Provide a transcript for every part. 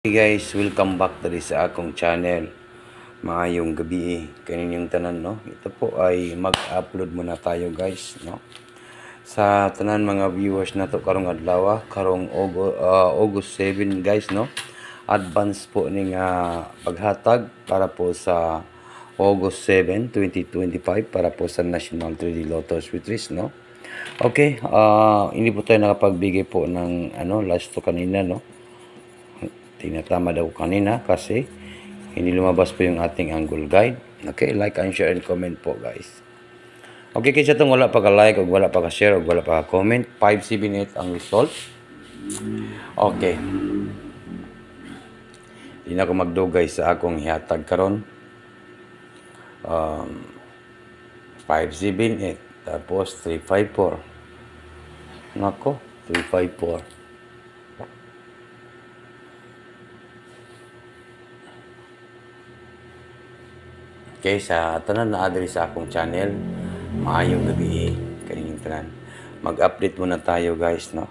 Hey guys, welcome back to sa akong channel. Maayong gabi kaninyong tanan, no? Ito po ay mag-upload muna tayo guys, no? Sa tanan mga viewers na to karong adlaw, karong August 7 guys, no? Advance po ning paghatag para po sa August 7, 2025 para po sa National 3D Lotto Sweeties, no? Okay, hindi po tayo nakapagbigay po ng last to kanina, no? Tinatama daw kanina kasi hindi lumabas po yung ating angle guide. Okay, like and share and comment po guys. Okay, kaysa itong wala pa ka-like o wala pa ka-share o wala pa ka-comment, 578 ang result. Okay. Hindi na ako magdugay sa akong hihatag karon. 578 tapos 354. Nako, 354. Okay, sa tanan na adres sa akong channel, maayong gabi kaninyong tanan. Mag-update muna tayo guys, no?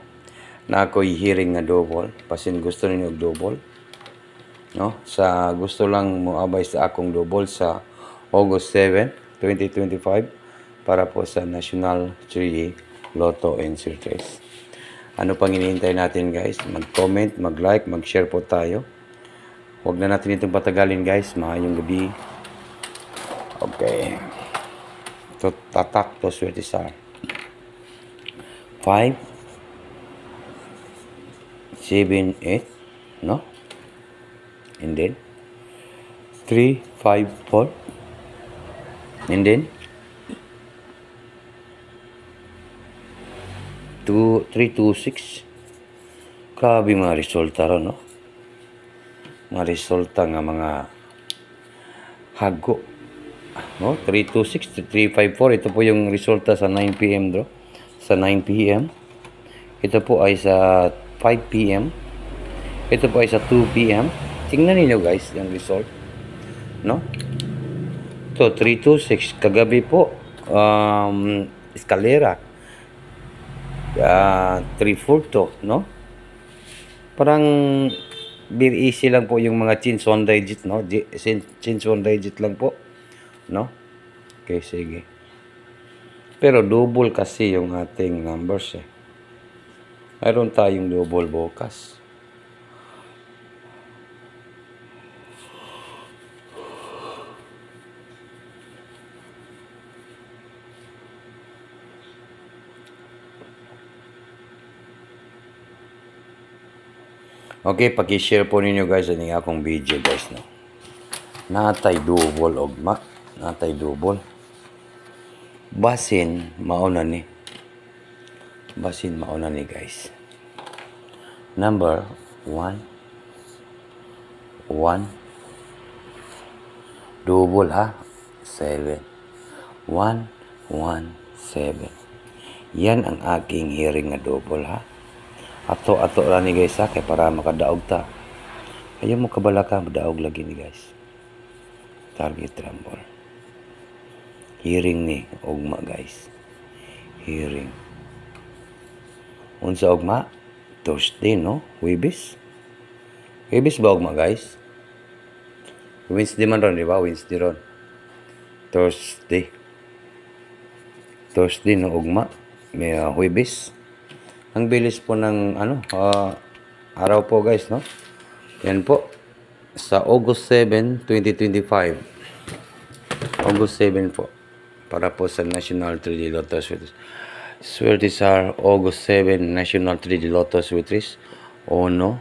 Na ako'y hearing na double, pasin gusto ninyo double, no? Sa gusto lang mo abay sa akong double sa August 7, 2025 para po sa National 3D Lotto and Sweeties. Ano pang hinihintay natin guys? Mag-comment, mag-like, mag-share po tayo. Huwag na natin itong patagalin guys, maayong gabi. Okay. So, tatak to swerte sa 5, 7, 8, no? And then 3, 5, 4. And then 2, 3, 2, 6. Grabe mga resulta ron, no? Mga resulta nga mga hago. No, 326 to 354. Ito po yung resulta sa 9 PM bro. Sa 9 PM. Ito po ay sa 5 PM. Ito po ay sa 2 PM. Tingnan niyo guys yung result. No? Ito 326 kagabi po eskalera. 342, no? Parang very easy lang po yung mga chins one digit, no? Chins one digit lang po. No? Okay, sige. Pero double kasi yung ating numbers eh. Mayroon tayong double bukas. Okay, paki-share po ninyo guys ang akong video guys, no? Natay double ogma. Natay double. Basin mauna ni. Basin mauna ni guys. Number 1. 1. Double ha. 7. 1, 1, 7. Yan ang aking hearing na double ha. Ato lang ni guys ha. Kaya para makadaog ta. Ayaw mo kabalaka. Madaog lagi ni guys. Target rumble. Hearing ni ugma guys. Hearing. Unsa ugma? Thursday, no? Webis. Webis ba ugma guys? Wednesday man ron, di ba? Wednesday ron. Thursday. Thursday no ugma. May Webis. Ang bilis po ng araw po guys, no? Yan po. Sa August 7, 2025. August 7 po. Para po sa National 3D Lotto Sweeties. Sweeties are August 7 National 3D Lotto Sweeties. Uno,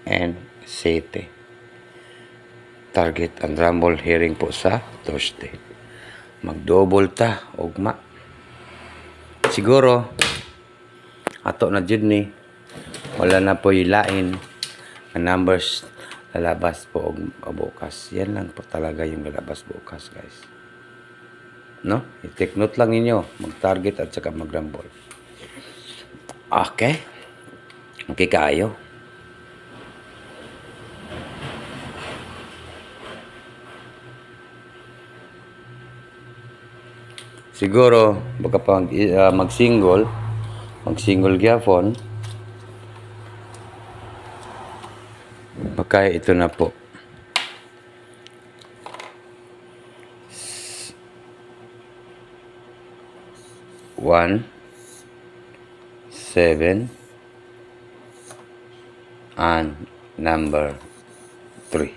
and 7. Target and rumble hearing po sa Thursday. Mag-double ta, ugma. Siguro, ato na dyan ni. Wala na po ilain na numbers lalabas po bukas. Yan lang po talaga yung lalabas bukas guys. No? I-take note lang ninyo. Mag-target at saka mag-rumble. Okay. Okay kayo. Siguro baka pa mag-single gyapon Kaya ito na po. 1, 7, and number 3.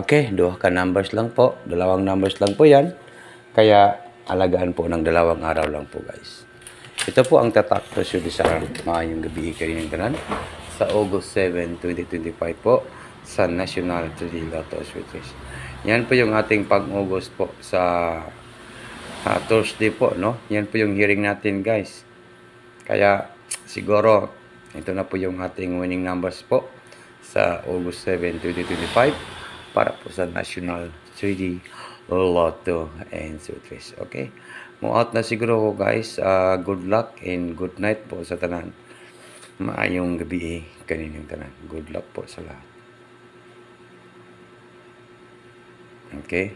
Okay, dua ka numbers lang po. Dalawang numbers lang po yan. Kaya, alagaan po ng dalawang araw lang po, guys. Ito po ang tatak presyo sa maayong gabi kaninang tanan sa August 7, 2025 po sa National 3D Lotto Switches. Yan po yung ating pang-August po sa Thursday po, no? Yan po yung hearing natin, guys. Kaya, siguro, ito na po yung ating winning numbers po sa August 7, 2025 para po sa National 3D Lotto and Switches. Okay? Mo-out na siguro ko, guys. Good luck and good night po sa tanan. Maayong gabi kaninang tanan. Good luck po sa lahat. Okay?